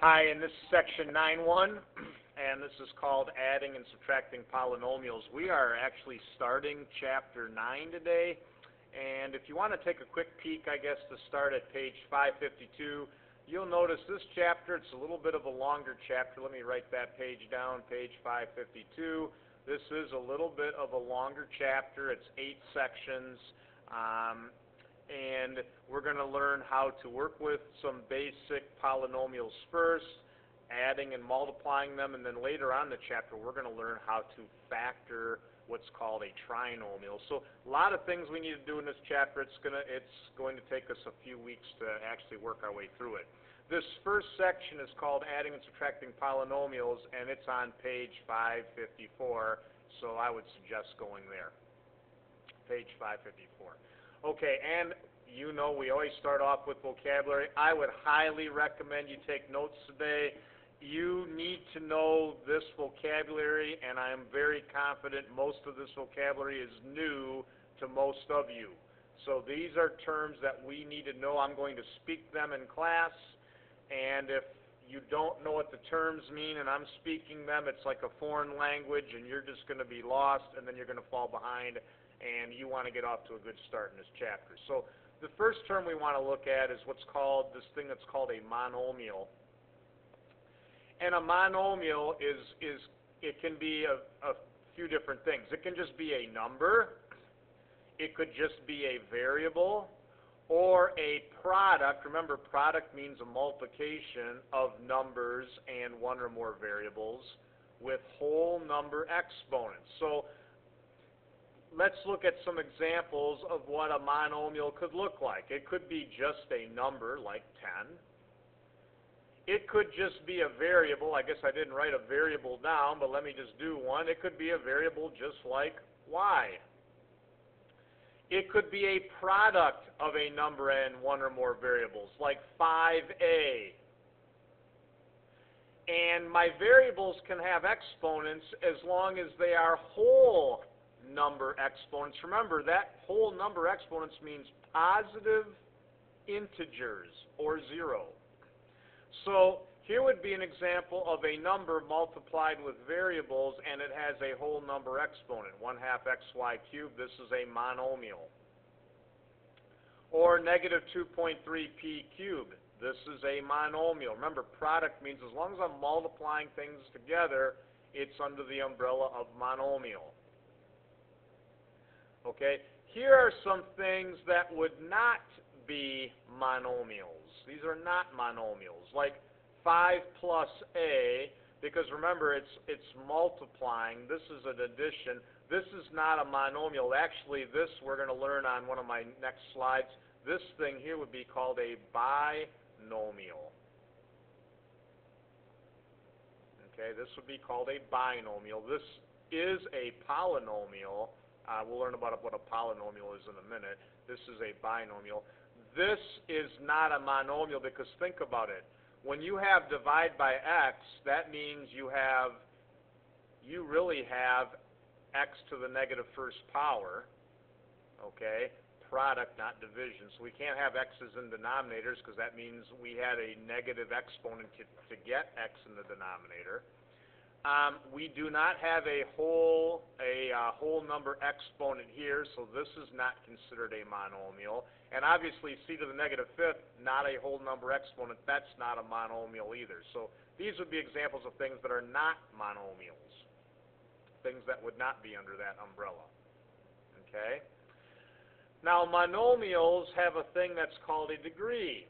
Hi, and this is section 9.1, and this is called Adding and Subtracting Polynomials. We are actually starting chapter 9 today, and if you want to take a quick peek, I guess, to start at page 552, you'll notice this chapter, it's a little bit of a longer chapter. Let me write that page down, page 552. This is a little bit of a longer chapter. It's 8 sections. And we're going to learn how to work with some basic polynomials first, adding and multiplying them, and then later on in the chapter we're going to learn how to factor what's called a trinomial. So a lot of things we need to do in this chapter. It's going to take us a few weeks to actually work our way through it. This first section is called Adding and Subtracting Polynomials, and it's on page 554, so I would suggest going there. Page 554. Okay, and you know we always start off with vocabulary. I would highly recommend you take notes today. You need to know this vocabulary, and I am very confident most of this vocabulary is new to most of you. So these are terms that we need to know. I'm going to speak them in class, and if you don't know what the terms mean and I'm speaking them, it's like a foreign language, and you're just going to be lost, and then you're going to fall behind, and you want to get off to a good start in this chapter. So the first term we want to look at is what's called, this thing that's called a monomial. And a monomial it can be a few different things. It can just be a number, it could just be a variable, or a product. Remember, product means a multiplication of numbers and one or more variables with whole number exponents. So let's look at some examples of what a monomial could look like. It could be just a number like 10. It could just be a variable. I guess I didn't write a variable down, but let me just do one. It could be a variable just like y. It could be a product of a number and one or more variables like 5a. And my variables can have exponents as long as they are whole number exponents. Remember, that whole number exponents means positive integers or 0. So here would be an example of a number multiplied with variables, and it has a whole number exponent, 1/2 xy cubed. This is a monomial. Or negative 2.3p cubed. This is a monomial. Remember, product means as long as I'm multiplying things together, it's under the umbrella of monomial. Okay, here are some things that would not be monomials. These are not monomials, like 5 plus a, because remember it's multiplying. This is an addition. This is not a monomial. Actually, this we're going to learn on one of my next slides. This thing here would be called a binomial. Okay, this would be called a binomial. This is a polynomial. We'll learn about what a polynomial is in a minute. This is a binomial. This is not a monomial because think about it. When you have divide by x, that means you really have x to the negative first power. Okay, product, not division. So we can't have x's in denominators because that means we had a negative exponent to get x in the denominator. We do not have a whole number exponent here, so this is not considered a monomial. And obviously, c to the negative fifth, not a whole number exponent, that's not a monomial either. So these would be examples of things that are not monomials, things that would not be under that umbrella. Okay? Now, monomials have a thing that's called a degree.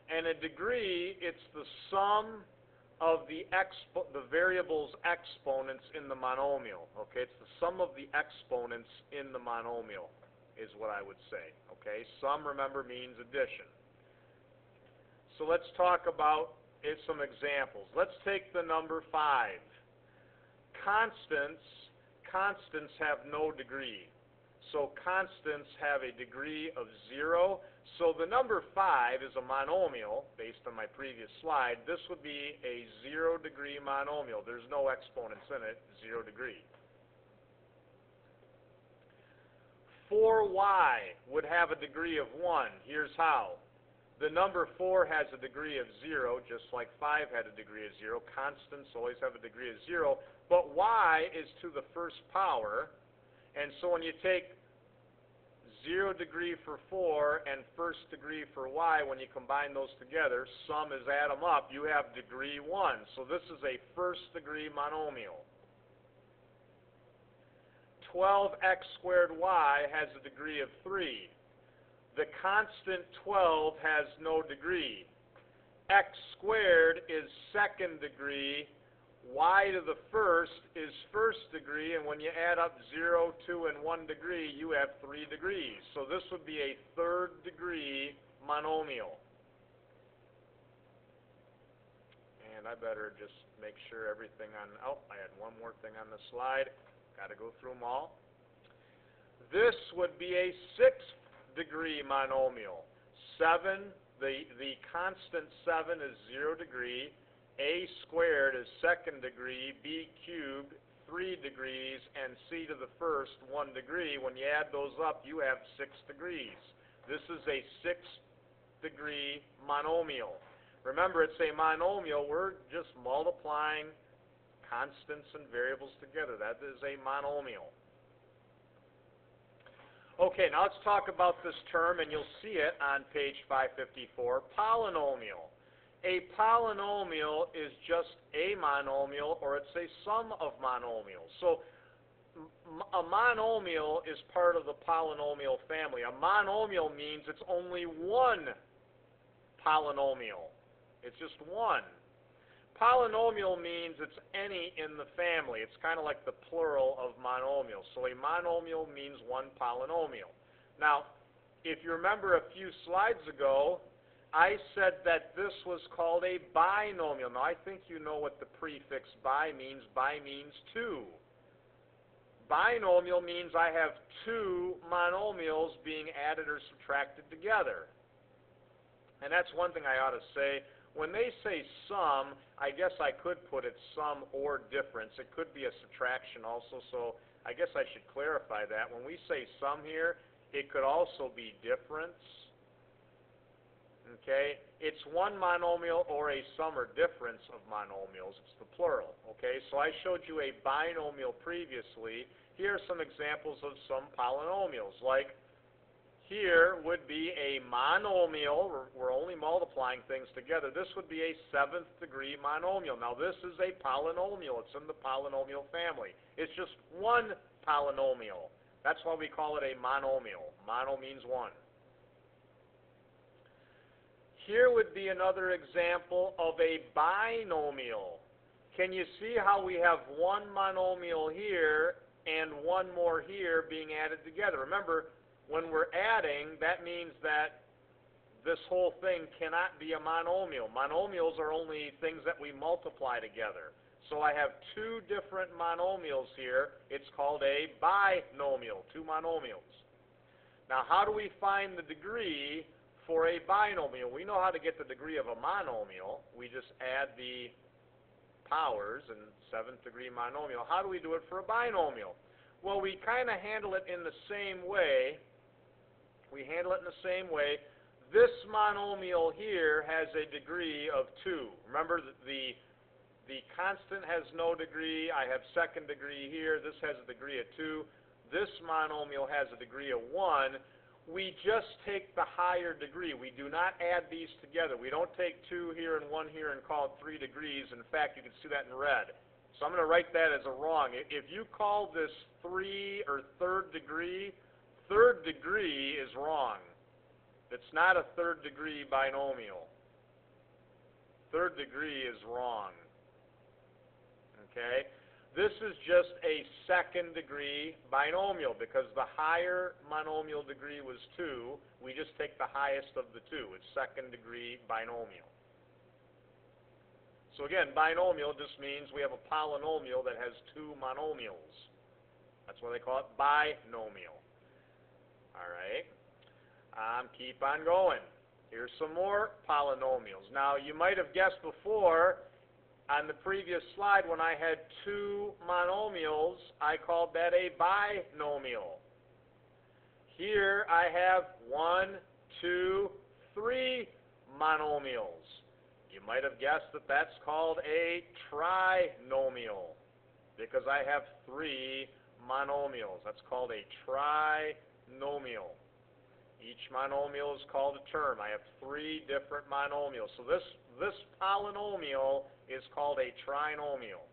And a degree, it's the sum of the variable's exponents in the monomial. Okay, it's the sum of the exponents in the monomial is what I would say. Okay, sum, remember, means addition. So let's talk about some examples. Let's take the number 5. Constants have no degree. So constants have a degree of 0. So the number 5 is a monomial, based on my previous slide. This would be a 0-degree monomial. There's no exponents in it, 0 degree. 4y would have a degree of 1. Here's how. The number 4 has a degree of 0, just like 5 had a degree of 0. Constants always have a degree of 0, but y is to the first power, and so when you take 0 degree for 4 and first degree for y, when you combine those together, sum is add them up, you have degree 1. So this is a first degree monomial. 12x squared y has a degree of 3. The constant 12 has no degree. X squared is second degree. Y to the first is first degree, and when you add up 0, 2, and 1 degree, you have 3 degrees. So this would be a third degree monomial. And I better just make sure everything on, oh, I had one more thing on the slide. Got to go through them all. This would be a sixth degree monomial. 7, the constant 7 is 0 degree. A squared is second degree, B cubed 3 degrees, and C to the first 1 degree. When you add those up, you have 6 degrees. This is a sixth degree monomial. Remember, it's a monomial. We're just multiplying constants and variables together. That is a monomial. Okay, now let's talk about this term, and you'll see it on page 554, polynomial. A polynomial is just a monomial, or it's a sum of monomials. So a monomial is part of the polynomial family. A monomial means it's only one polynomial. It's just one. Polynomial means it's any in the family. It's kind of like the plural of monomials. So a monomial means one polynomial. Now, if you remember a few slides ago, I said that this was called a binomial. Now, I think you know what the prefix bi means. Bi means two. Binomial means I have two monomials being added or subtracted together. And that's one thing I ought to say. When they say sum, I guess I could put it sum or difference. It could be a subtraction also, so I guess I should clarify that. When we say sum here, it could also be difference. Okay, it's one monomial or a sum or difference of monomials. It's the plural. Okay, so I showed you a binomial previously. Here are some examples of some polynomials. Like here would be a monomial. We're only multiplying things together. This would be a seventh degree monomial. Now this is a polynomial. It's in the polynomial family. It's just one polynomial. That's why we call it a monomial. Mono means one. Here would be another example of a binomial. Can you see how we have one monomial here and one more here being added together? Remember, when we're adding, that means that this whole thing cannot be a monomial. Monomials are only things that we multiply together. So I have two different monomials here. It's called a binomial, two monomials. Now, how do we find the degree for a binomial? We know how to get the degree of a monomial. We just add the powers in seventh degree monomial. How do we do it for a binomial? Well, we kind of handle it in the same way. This monomial here has a degree of 2. Remember that the constant has no degree. I have second degree here. This has a degree of 2. This monomial has a degree of 1. We just take the higher degree. We do not add these together. We don't take 2 here and 1 here and call it 3 degrees. In fact, you can see that in red. So I'm going to write that as a wrong. If you call this 3 or third degree is wrong. It's not a third degree binomial. Third degree is wrong. Okay? This is just a second degree binomial because the higher monomial degree was 2. We just take the highest of the 2. It's second degree binomial. So again, binomial just means we have a polynomial that has two monomials. That's why they call it binomial. All right. Keep on going. Here's some more polynomials. Now, you might have guessed before, on the previous slide, when I had two monomials, I called that a binomial. Here I have 1, 2, 3 monomials. You might have guessed that that's called a trinomial because I have 3 monomials. That's called a trinomial. Each monomial is called a term. I have 3 different monomials. So this polynomial is called a trinomial.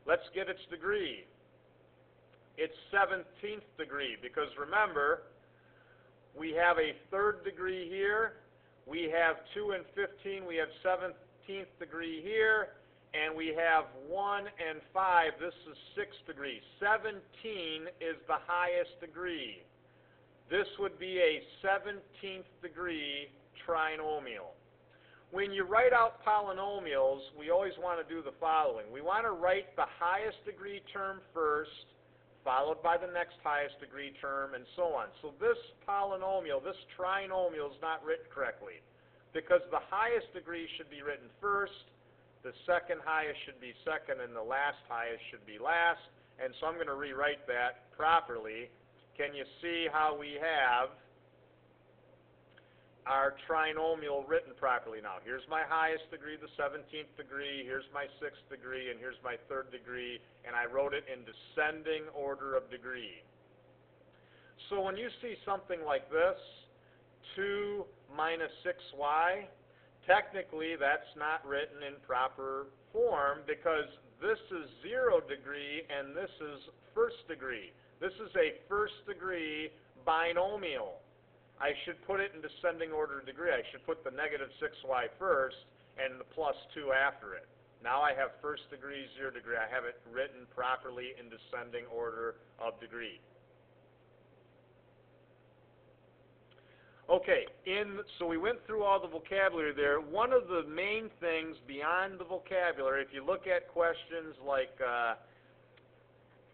Let's get its degree. It's 17th degree because remember, we have a 3rd degree here. We have 2 and 15. We have 17th degree here. And we have 1 and 5. This is 6th degree. 17 is the highest degree. This would be a 17th degree trinomial. When you write out polynomials, we always want to do the following. We want to write the highest degree term first, followed by the next highest degree term, and so on. So this polynomial, this trinomial, is not written correctly because the highest degree should be written first, the second highest should be second, and the last highest should be last. And so I'm going to rewrite that properly. Can you see how we have our trinomial written properly now? Here's my highest degree, the 17th degree. Here's my 6th degree, and here's my 3rd degree. And I wrote it in descending order of degree. So when you see something like this, 2 minus 6y, technically that's not written in proper form because this is 0 degree and this is 1st degree. This is a 1st degree binomial. I should put it in descending order of degree. I should put the negative 6y first and the plus 2 after it. Now I have 1st degree, 0 degree. I have it written properly in descending order of degree. Okay, so we went through all the vocabulary there. One of the main things beyond the vocabulary, if you look at questions like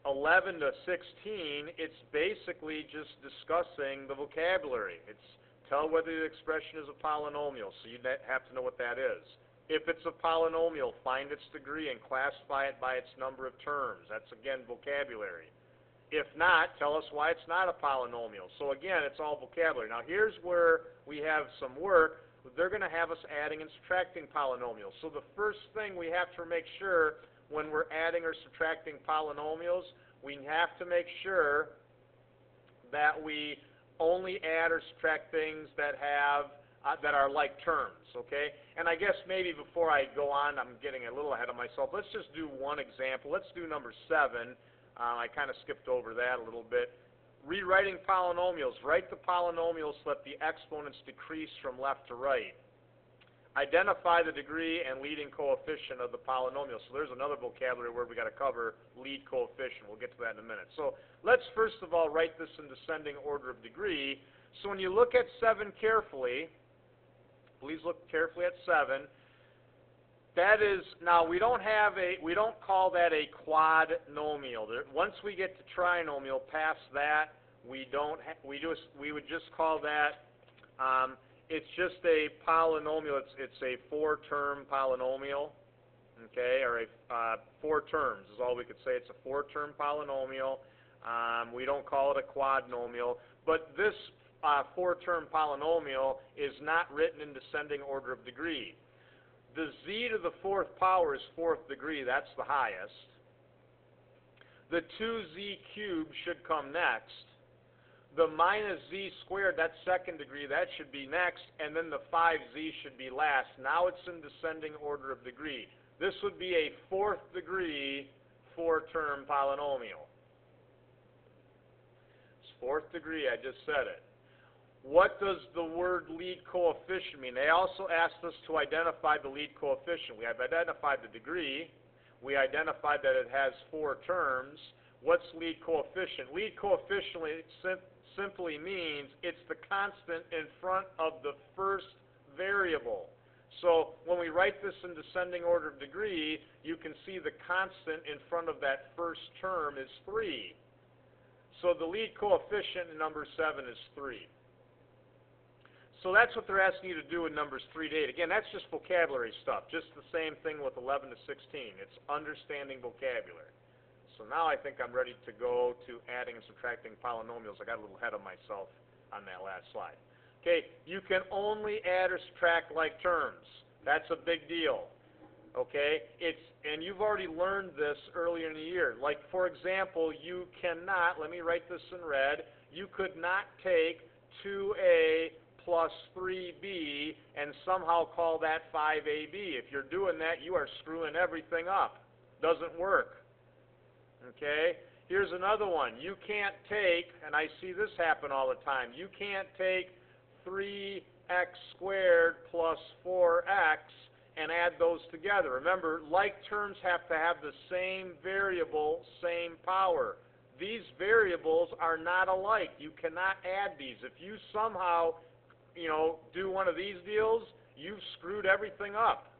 11 to 16, it's basically just discussing the vocabulary. It's tell whether the expression is a polynomial, so you have to know what that is. If it's a polynomial, find its degree and classify it by its number of terms. That's, again, vocabulary. If not, tell us why it's not a polynomial. So again, it's all vocabulary. Now here's where we have some work. They're going to have us adding and subtracting polynomials. So the first thing we have to make sure when we're adding or subtracting polynomials, we have to make sure that we only add or subtract things that have that are like terms, okay? And I guess maybe before I go on, I'm getting a little ahead of myself. Let's just do one example. Let's do number 7. I kind of skipped over that a little bit. Rewriting polynomials. Write the polynomials so that the exponents decrease from left to right. Identify the degree and leading coefficient of the polynomial. So there's another vocabulary word we got to cover, lead coefficient. We'll get to that in a minute. So let's first of all write this in descending order of degree. So when you look at 7 carefully, please look carefully at 7. That is, now we don't call that a quadnomial. Once we get to trinomial, past that, we would just call that, it's just a polynomial. It's a 4-term polynomial, okay, or 4 terms is all we could say. It's a 4-term polynomial. We don't call it a quadnomial, but this 4-term polynomial is not written in descending order of degree. The z to the 4th power is 4th degree. That's the highest. The 2z cubed should come next. The minus z squared, that's 2nd degree. That should be next. And then the 5z should be last. Now it's in descending order of degree. This would be a 4th degree 4-term polynomial. It's 4th degree. I just said it. What does the word lead coefficient mean? They also asked us to identify the lead coefficient. We have identified the degree. We identified that it has 4 terms. What's lead coefficient? Lead coefficient simply means it's the constant in front of the first variable. So when we write this in descending order of degree, you can see the constant in front of that first term is 3. So the lead coefficient in number 7 is 3. So that's what they're asking you to do in numbers 3 to 8. Again, that's just vocabulary stuff. Just the same thing with 11 to 16. It's understanding vocabulary. So now I think I'm ready to go to adding and subtracting polynomials. I got a little ahead of myself on that last slide. Okay, you can only add or subtract like terms. That's a big deal. Okay, and you've already learned this earlier in the year. Like, for example, you cannot, let me write this in red, you could not take 2a plus 3b and somehow call that 5ab. If you're doing that, you are screwing everything up. Doesn't work. Okay, here's another one. You can't take, and I see this happen all the time, you can't take 3x squared plus 4x and add those together. Remember, like terms have to have the same variable, same power. These variables are not alike. You cannot add these. If you somehow, do one of these deals, you've screwed everything up.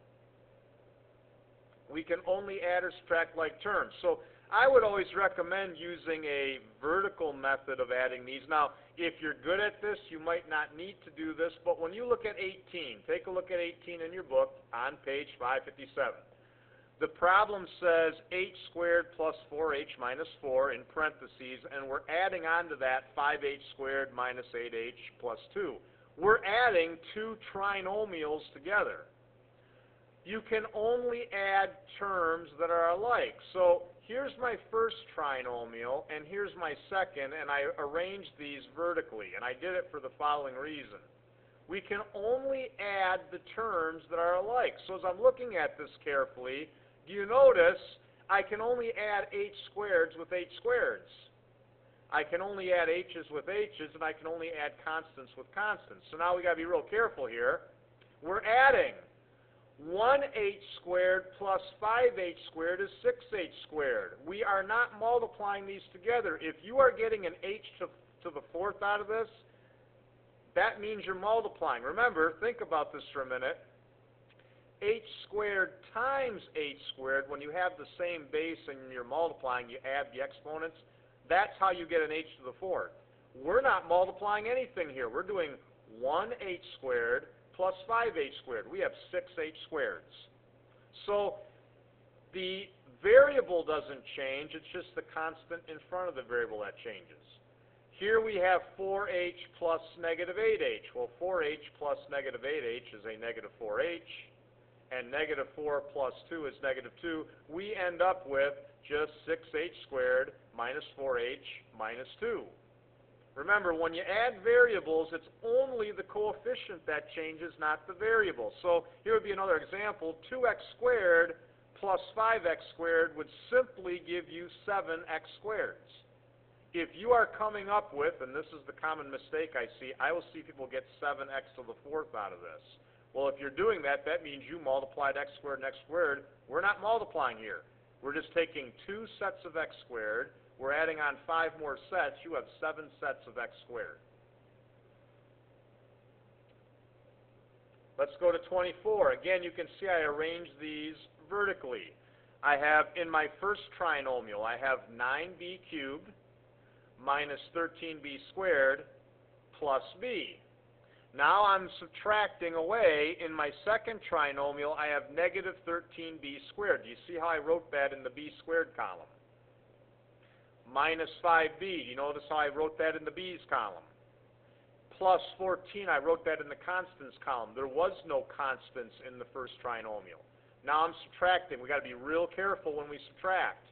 We can only add or subtract like terms. So I would always recommend using a vertical method of adding these. Now, if you're good at this, you might not need to do this, but when you look at 18, take a look at 18 in your book on page 557. The problem says h squared plus 4h minus 4 in parentheses, and we're adding on to that 5h squared minus 8h plus 2. We're adding two trinomials together. You can only add terms that are alike. So here's my first trinomial, and here's my second, and I arranged these vertically, and I did it for the following reason. We can only add the terms that are alike. So as I'm looking at this carefully, do you notice I can only add h squareds with h squareds? I can only add h's with h's, and I can only add constants with constants. So now we got to be real careful here. We're adding 1h squared plus 5h squared is 6h squared. We are not multiplying these together. If you are getting an h to the fourth out of this, that means you're multiplying. Remember, think about this for a minute. H squared times h squared, when you have the same base and you're multiplying, you add the exponents. That's how you get an h to the fourth. We're not multiplying anything here. We're doing 1h squared plus 5h squared. We have 6h squareds. So the variable doesn't change. It's just the constant in front of the variable that changes. Here we have 4h plus negative 8h. Well, 4h plus negative 8h is a negative 4h, and negative 4 plus 2 is negative 2. We end up with just 6h squared minus 4h minus 2. Remember, when you add variables, it's only the coefficient that changes, not the variable. So here would be another example. 2x squared plus 5x squared would simply give you 7x squareds. If you are coming up with, and this is the common mistake I see, I will see people get 7x to the fourth out of this. Well, if you're doing that, that means you multiplied x squared and x squared. We're not multiplying here. We're just taking two sets of x squared. We're adding on 5 more sets. You have 7 sets of x squared. Let's go to 24. Again, you can see I arranged these vertically. I have, in my first trinomial, I have 9b cubed minus 13b squared plus b. Now I'm subtracting away. In my second trinomial, I have negative 13b squared. Do you see how I wrote that in the b squared column? Minus 5b. You notice how I wrote that in the b's column? Plus 14, I wrote that in the constants column. There was no constants in the first trinomial. Now I'm subtracting. We've got to be real careful when we subtract.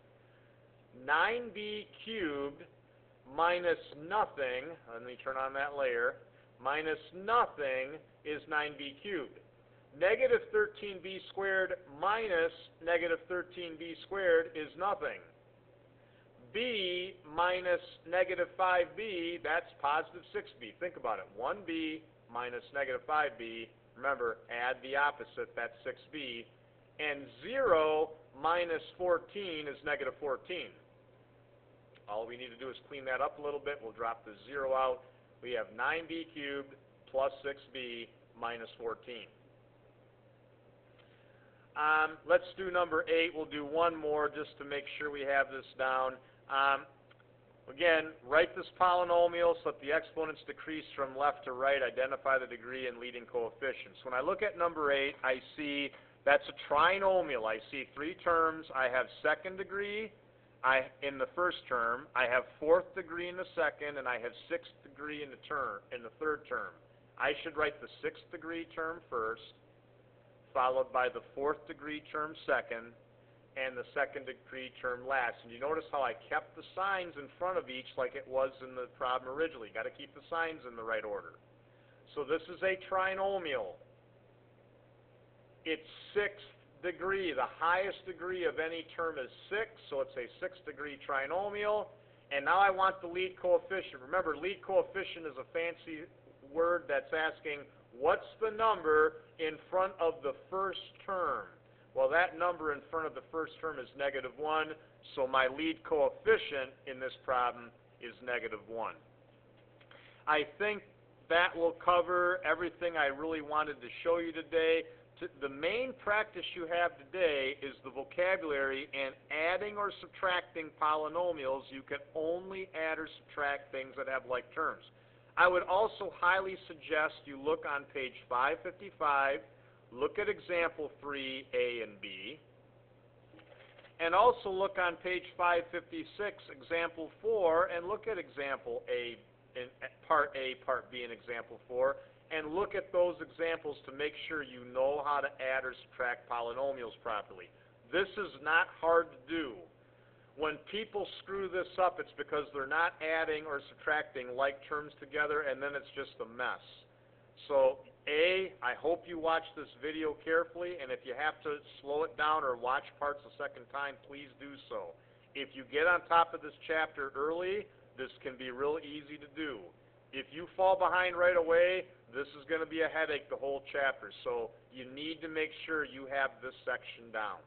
9b cubed minus nothing, let me turn on that layer, minus nothing is 9b cubed. Negative 13b squared minus negative 13b squared is nothing. b minus negative 5b, that's positive 6b. Think about it. 1b minus negative 5b, remember, add the opposite, that's 6b. And 0 minus 14 is negative 14. All we need to do is clean that up a little bit. We'll drop the 0 out. We have 9b cubed plus 6b minus 14. Let's do number 8. We'll do one more just to make sure we have this down. Again, write this polynomial so that the exponents decrease from left to right. Identify the degree and leading coefficients. When I look at number 8, I see that's a trinomial. I see 3 terms. I have second degree in the first term. I have fourth degree in the second, and I have sixth degree in the third term. I should write the 6th degree term first, followed by the 4th degree term second, and the 2nd degree term last. And you notice how I kept the signs in front of each like it was in the problem originally. Got to keep the signs in the right order. So this is a trinomial. It's 6th degree. The highest degree of any term is 6, so it's a 6th degree trinomial. And now I want the lead coefficient. Remember, lead coefficient is a fancy word that's asking, what's the number in front of the first term? Well, that number in front of the first term is -1, so my lead coefficient in this problem is -1. I think that will cover everything I really wanted to show you today. The main practice you have today is the vocabulary and adding or subtracting polynomials. You can only add or subtract things that have like terms. I would also highly suggest you look on page 555, look at example 3A and B, and also look on page 556, example 4, and look at example A, in part A, part B, and example 4, and look at those examples to make sure you know how to add or subtract polynomials properly. This is not hard to do. When people screw this up, it's because they're not adding or subtracting like terms together, and then it's just a mess. So, A, I hope you watch this video carefully, and if you have to slow it down or watch parts a second time, please do so. If you get on top of this chapter early, this can be real easy to do. If you fall behind right away, this is going to be a headache the whole chapter, so you need to make sure you have this section down.